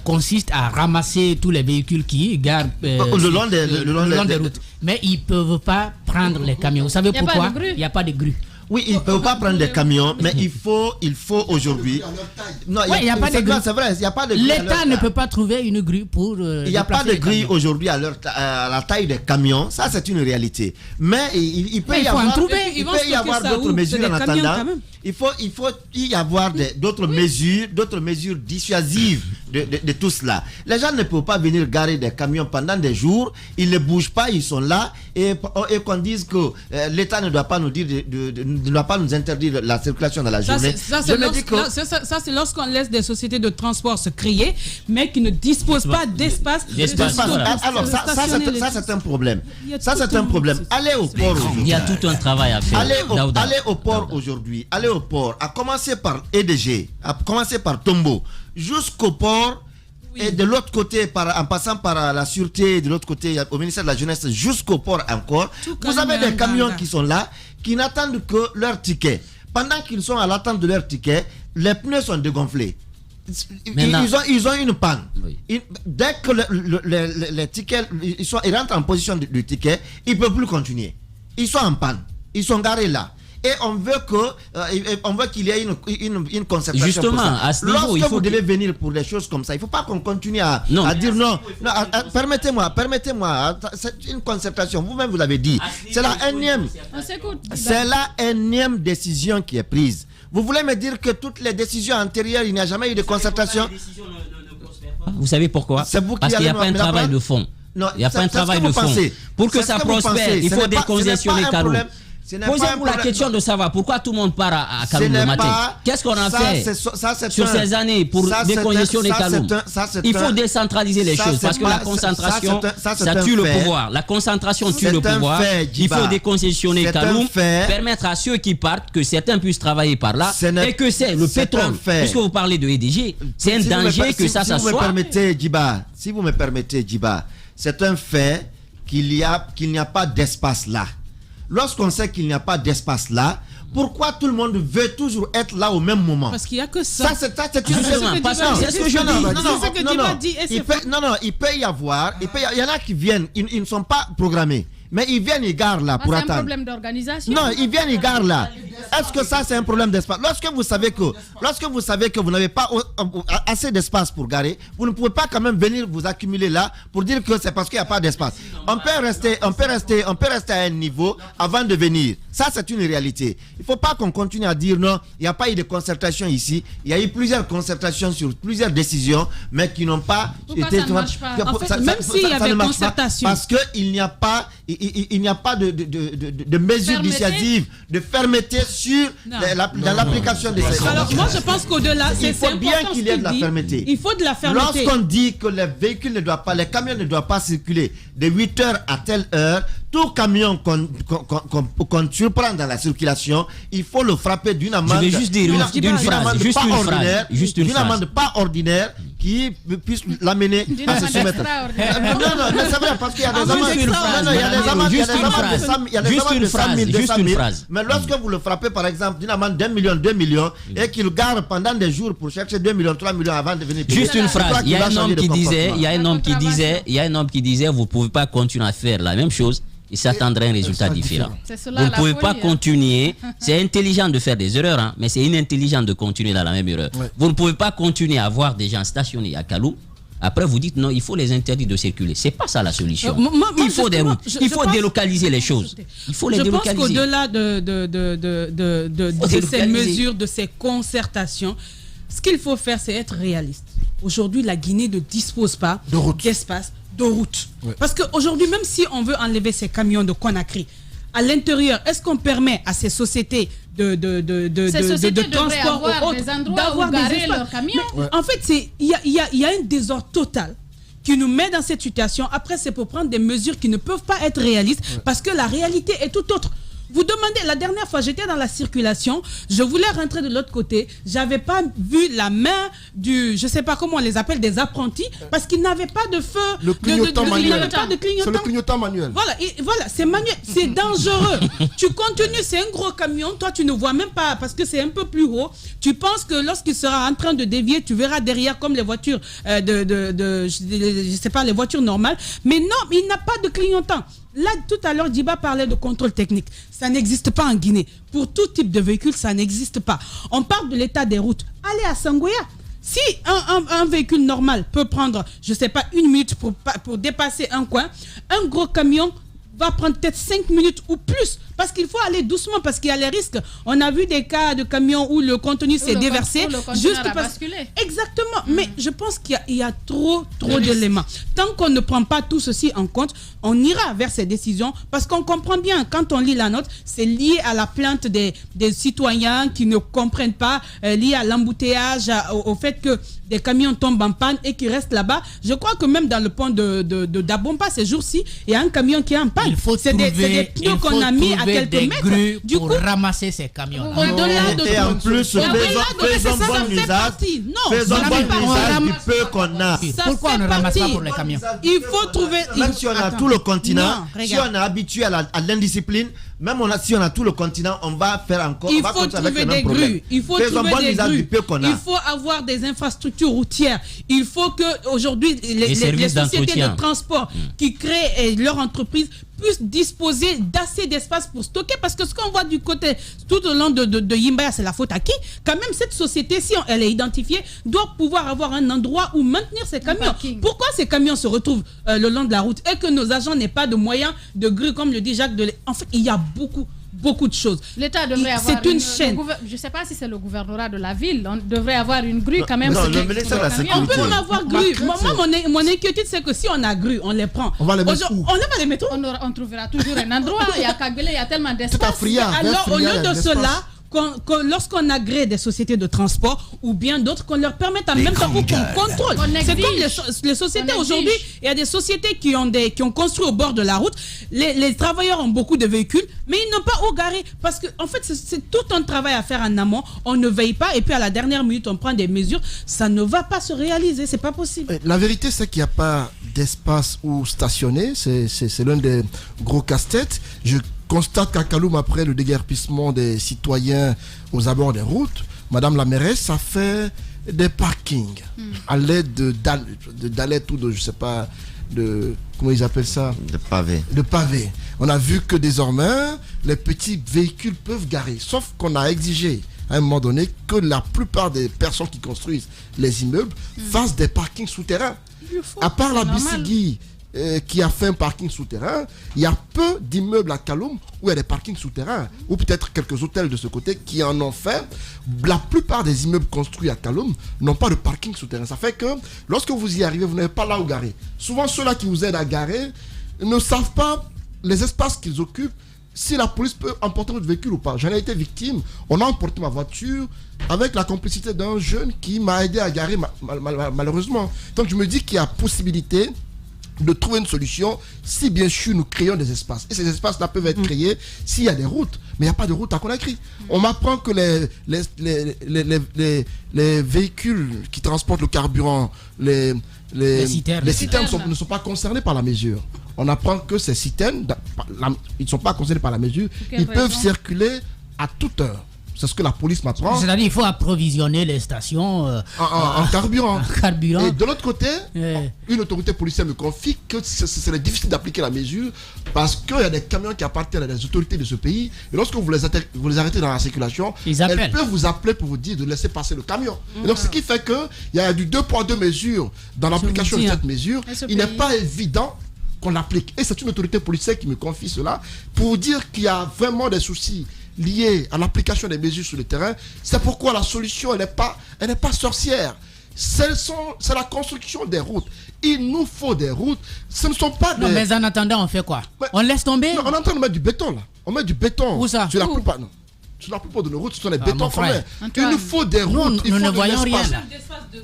consiste à ramasser tous les véhicules qui garent le long des routes. Mais ils ne peuvent pas prendre les camions. Vous savez pourquoi? Il n'y a pas de grue. Oui, ils ne peuvent pas prendre des camions, mais il faut aujourd'hui... Non, il n'y a pas de grue. C'est vrai, il n'y a pas de grue. L'État ne peut pas trouver une grue pour... Il n'y a pas de grue aujourd'hui à la taille des camions, ça c'est une réalité. Mais il peut y avoir d'autres mesures en attendant. Il faut y avoir d'autres mesures dissuasives de tout cela. Les gens ne peuvent pas venir garer des camions pendant des jours, ils ne bougent pas, ils sont là, et qu'on dise que l'État ne doit pas nous dire ne doit pas nous interdire la circulation dans la journée. Ça, c'est lorsqu'on laisse des sociétés de transport se créer, mais qui ne disposent pas d'espace. Alors ça c'est un problème. Ça c'est un problème. Allez au port aujourd'hui. Il y a tout un travail à faire. Allez au port aujourd'hui. Allez au port, à commencer par EDG, à commencer par Tombo, jusqu'au port. Et de l'autre côté, en passant par la sûreté, de l'autre côté, au ministère de la Jeunesse, jusqu'au port encore, vous avez des camions qui sont là, qui n'attendent que leur ticket. Pendant qu'ils sont à l'attente de leur ticket, les pneus sont dégonflés. Ils ont une panne. Oui. Dès que les tickets, ils rentrent en position du ticket, ils ne peuvent plus continuer. Ils sont en panne. Ils sont garés là. Et on veut qu'il y ait une concertation. Justement, à ce niveau, lorsque vous devez venir pour des choses comme ça, il ne faut pas qu'on continue à dire non. Permettez-moi, c'est une concertation. Vous-même, vous l'avez dit. C'est la énième décision qui est prise. Vous voulez me dire que toutes les décisions antérieures, il n'y a jamais eu de concertation? Vous savez pourquoi? Parce qu'il n'y a pas un travail de fond. Non, il n'y a pas un travail de fond. Pour que ça prospère, il faut décongestionner Kaloum. Posez-vous la question de savoir pourquoi tout le monde part à Kaloum le matin. Qu'est-ce qu'on a fait sur ces années pour décongestionner Kaloum? Il faut décentraliser les choses parce que la concentration, ça tue le pouvoir. La concentration tue le pouvoir. Il faut décongestionner Kaloum, permettre à ceux qui partent que certains puissent travailler par là et que c'est le pétrole. Puisque vous parlez de EDG, c'est un danger que ça soit. Si vous me permettez, Djiba, c'est un fait qu'il n'y a pas d'espace là. Lorsqu'on sait qu'il n'y a pas d'espace là, pourquoi tout le monde veut toujours être là au même moment? Parce qu'il n'y a que ça. C'est ce que je dis. Non, il peut y avoir. Il y en a qui viennent, ils ne sont pas programmés. Mais ils viennent, ils garent là pour attendre. C'est un problème d'organisation. Non, ils viennent, ils garent là. Est-ce que ça, c'est un problème d'espace? Lorsque vous savez que vous n'avez pas assez d'espace pour garer, vous ne pouvez pas quand même venir vous accumuler là pour dire que c'est parce qu'il n'y a pas d'espace. On peut rester à un niveau avant de venir. Ça, c'est une réalité. Il ne faut pas qu'on continue à dire non, il n'y a pas eu de concertation ici. Il y a eu plusieurs concertations sur plusieurs décisions, mais qui n'ont pas été... Ça ne marche pas. En fait, même s'il y avait concertation. Parce qu'il n'y a pas... Il n'y a pas de mesures dissuasives, de fermeté dans l'application de ces... Alors moi je pense qu'au-delà, il faut bien qu'il y ait de la fermeté. Il faut de la fermeté. Lorsqu'on dit que les véhicules ne doivent pas, les camions ne doivent pas circuler de 8h à telle heure, tout camion qu'on surprend dans la circulation, il faut le frapper d'une amende. Je vais juste dire une amende pas ordinaire qui puisse l'amener à se soumettre. Non, mais c'est vrai parce qu'il y a des amendes. Il y a des amendes de 100 000, 200 000. Mais lorsque vous le frappez par exemple d'une amende d'1 million, 2 millions et qu'il garde pendant des jours pour chercher 2 millions, 3 millions avant de venir payer. Juste une phrase. Il y a un homme qui disait, vous ne pouvez pas continuer à faire la même chose et s'attendre à un résultat différent. Vous ne pouvez pas continuer. C'est intelligent de faire des erreurs, mais c'est inintelligent de continuer dans la même erreur. Vous ne pouvez pas continuer à avoir des gens stationnés à Kaloum. Après, vous dites non, il faut les interdire de circuler. C'est pas ça la solution. Il faut des routes. Il faut délocaliser les choses. Il faut les délocaliser. Je pense qu'au-delà de ces mesures, de ces concertations, ce qu'il faut faire, c'est être réaliste. Aujourd'hui, la Guinée ne dispose pas d'espace, de route. Parce qu'aujourd'hui, même si on veut enlever ces camions de Conakry, à l'intérieur, est-ce qu'on permet à ces sociétés de transport d'avoir des espaces camions? En fait, il y a un désordre total qui nous met dans cette situation. Après, c'est pour prendre des mesures qui ne peuvent pas être réalistes parce que la réalité est tout autre. Vous demandez, la dernière fois, j'étais dans la circulation, je voulais rentrer de l'autre côté, j'avais pas vu la main du, je sais pas comment on les appelle, des apprentis, parce qu'ils n'avaient pas de feu, le clignotant manuel. C'est le clignotant manuel. Voilà, c'est manuel, c'est dangereux. Tu continues, c'est un gros camion, toi tu ne vois même pas, parce que c'est un peu plus haut. Tu penses que lorsqu'il sera en train de dévier, tu verras derrière comme les voitures je sais pas, les voitures normales. Mais non, il n'a pas de clignotant. Là, tout à l'heure, Djiba parlait de contrôle technique. Ça n'existe pas en Guinée. Pour tout type de véhicule, ça n'existe pas. On parle de l'état des routes. Allez à Sangoya. Si un véhicule normal peut prendre, je ne sais pas, 1 minute pour dépasser un coin, un gros camion va prendre peut-être 5 minutes ou plus. Parce qu'il faut aller doucement, parce qu'il y a les risques. On a vu des cas de camions où le contenu s'est déversé. Juste parce... Exactement. Mais je pense qu'il y a trop d'éléments. Tant qu'on ne prend pas tout ceci en compte, on ira vers ces décisions. Parce qu'on comprend bien, quand on lit la note, c'est lié à la plainte des citoyens qui ne comprennent pas, lié à l'embouteillage, au fait que des camions tombent en panne et qui restent là-bas. Je crois que même dans le pont de Dabompa, ces jours-ci, il y a un camion qui est en panne. C'est des pneus qu'on a mis à quelques mètres du coup, ramaser ces camions. Et en plus, faisons bon usage du peu qu'on a. Pourquoi on ne ramasse pas pour les camions? Il faut trouver... Même si on a tout le continent, si on est habitué à l'indiscipline, même si on a tout le continent, on va faire encore... Il faut trouver des grues. Il faut trouver des grues. Il faut avoir des infrastructures routières. Il faut qu'aujourd'hui, les sociétés de transport qui créent leur entreprise puissent disposer d'assez d'espace pour stocker, parce que ce qu'on voit du côté tout au long de Yimbaya, c'est la faute à qui? Quand même, cette société, si elle est identifiée, doit pouvoir avoir un endroit où maintenir ses camions. Pourquoi ces camions se retrouvent le long de la route et que nos agents n'aient pas de moyens de grue, comme le dit Jacques Delay? En fait, il y a beaucoup beaucoup de choses. L'État devrait avoir une chaîne. Je ne sais pas si c'est le gouvernorat de la ville. On devrait avoir une grue quand même. Non, le ministère de la Sécurité. On peut en avoir grue. Moi, mon inquiétude, c'est que si on a grue, on les prend. On va les mettre où? On n'a pas les mettre où? On trouvera toujours un endroit. Il y a Kagbele, il y a tellement d'espace. Alors, au lieu de cela, lorsqu'on agrée des sociétés de transport ou bien d'autres, qu'on leur permette en même temps qu'on contrôle. C'est comme les sociétés aujourd'hui. Il y a des sociétés qui ont construit au bord de la route. Les travailleurs ont beaucoup de véhicules, mais ils n'ont pas où garer. Parce que, en fait, c'est tout un travail à faire en amont. On ne veille pas et puis à la dernière minute, on prend des mesures. Ça ne va pas se réaliser. C'est pas possible. La vérité, c'est qu'il n'y a pas d'espace où stationner. C'est l'un des gros casse-têtes. Je constate qu'à Kaloum, après le déguerpissement des citoyens aux abords des routes, Madame la mairesse a fait des parkings à l'aide d'alettes ou de, je sais pas, de, comment ils appellent ça? De pavés. De pavés. On a vu que désormais, les petits véhicules peuvent garer. Sauf qu'on a exigé à un moment donné que la plupart des personnes qui construisent les immeubles fassent des parkings souterrains. À part la Bissigui, qui a fait un parking souterrain, il y a peu d'immeubles à Kaloum où il y a des parkings souterrains, ou peut-être quelques hôtels de ce côté qui en ont fait. La plupart des immeubles construits à Kaloum n'ont pas de parking souterrain. Ça fait que lorsque vous y arrivez, vous n'avez pas là où garer. Souvent, ceux-là qui vous aident à garer ne savent pas les espaces qu'ils occupent, si la police peut emporter votre véhicule ou pas. J'en ai été victime. On a emporté ma voiture avec la complicité d'un jeune qui m'a aidé à garer malheureusement. Donc je me dis qu'il y a possibilité de trouver une solution si bien sûr nous créons des espaces. Et ces espaces-là peuvent être créés s'il y a des routes. Mais il n'y a pas de route à Conakry. On m'apprend que les véhicules qui transportent le carburant, les citernes ne sont pas concernés par la mesure. On apprend que ces citernes, ils ne sont pas concernés par la mesure. Ils peuvent circuler à toute heure. C'est ce que la police m'apprend. C'est-à-dire qu'il faut approvisionner les stations en carburant. carburant. Et de l'autre côté, une autorité policière me confie que c'est difficile d'appliquer la mesure parce qu'il y a des camions qui appartiennent à des autorités de ce pays. Et lorsque vous les arrêtez dans la circulation, elles peuvent vous appeler pour vous dire de laisser passer le camion. Et donc, ce qui fait qu'il y a du 2 poids 2 mesures dans l'application de cette mesure. Il n'est pas évident qu'on l'applique. Et c'est une autorité policière qui me confie cela pour dire qu'il y a vraiment des soucis liés à l'application des mesures sur le terrain. C'est pourquoi la solution, elle n'est pas sorcière. C'est la construction des routes. Il nous faut des routes. Ce ne sont pas des... Non, mais en attendant, on fait quoi? On laisse tomber? Non, on est en train de mettre du béton là. On met du béton. Où ça? Sur la plupart, non. Sur la plupart de nos routes, ce sont les bétons qu'on met. Il nous faut des routes. Nous ne voyons rien là.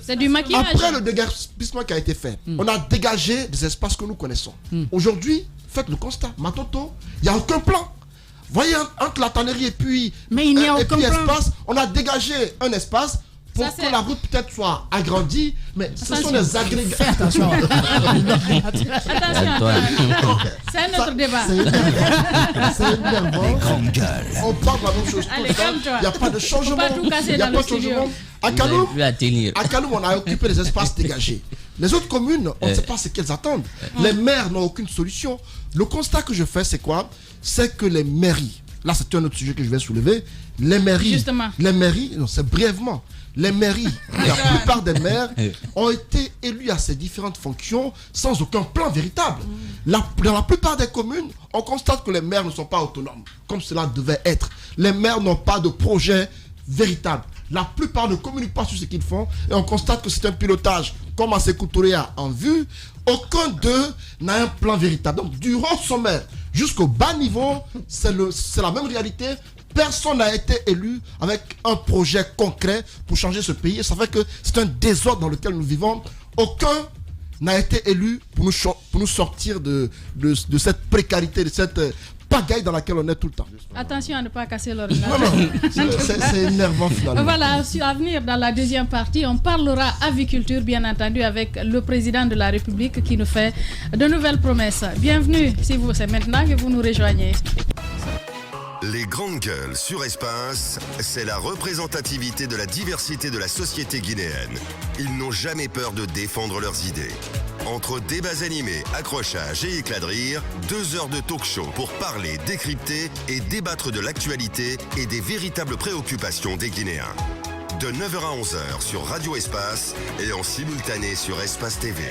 C'est du maquillage. Après le déguerpissement qui a été fait, on a dégagé des espaces que nous connaissons. Aujourd'hui, faites le constat. Matoto, il n'y a aucun plan. Voyez, entre la tannerie et puis, espace, on a dégagé un espace pour que la route peut-être soit agrandie, mais ce sont des agrégats. Fais attention. C'est un autre débat. C'est énervant. On parle de la même chose. Allez, calme-toi. Il n'y a pas de changement. Faut pas tout casser dans le studio. À Kaloum, on a occupé les espaces dégagés. Les autres communes, on ne sait pas ce qu'elles attendent. Les maires n'ont aucune solution. Le constat que je fais, c'est quoi? C'est que les mairies, là c'est un autre sujet que je vais soulever, les mairies, non, c'est brièvement, les mairies, la plupart des maires ont été élus à ces différentes fonctions sans aucun plan véritable. Dans la plupart des communes, on constate que les maires ne sont pas autonomes, comme cela devait être. Les maires n'ont pas de projet véritable. La plupart ne communiquent pas sur ce qu'ils font et on constate que c'est un pilotage comme à Sékou Touré a en vue. Aucun d'eux n'a un plan véritable. Donc du haut sommet jusqu'au bas niveau, c'est la même réalité. Personne n'a été élu avec un projet concret pour changer ce pays. Et ça fait que c'est un désordre dans lequel nous vivons. Aucun n'a été élu pour nous sortir de cette précarité, de cette pagaille dans laquelle on est tout le temps. Attention à ne pas casser l'ordinateur. C'est énervant finalement. Voilà, à venir dans la deuxième partie, on parlera aviculture, bien entendu, avec le président de la République qui nous fait de nouvelles promesses. Bienvenue, c'est maintenant que vous nous rejoignez. Les grandes gueules sur Espace, c'est la représentativité de la diversité de la société guinéenne. Ils n'ont jamais peur de défendre leurs idées. Entre débats animés, accrochages et éclats de rire, 2 heures de talk show pour parler, décrypter et débattre de l'actualité et des véritables préoccupations des Guinéens. De 9h à 11h sur Radio Espace et en simultané sur Espace TV.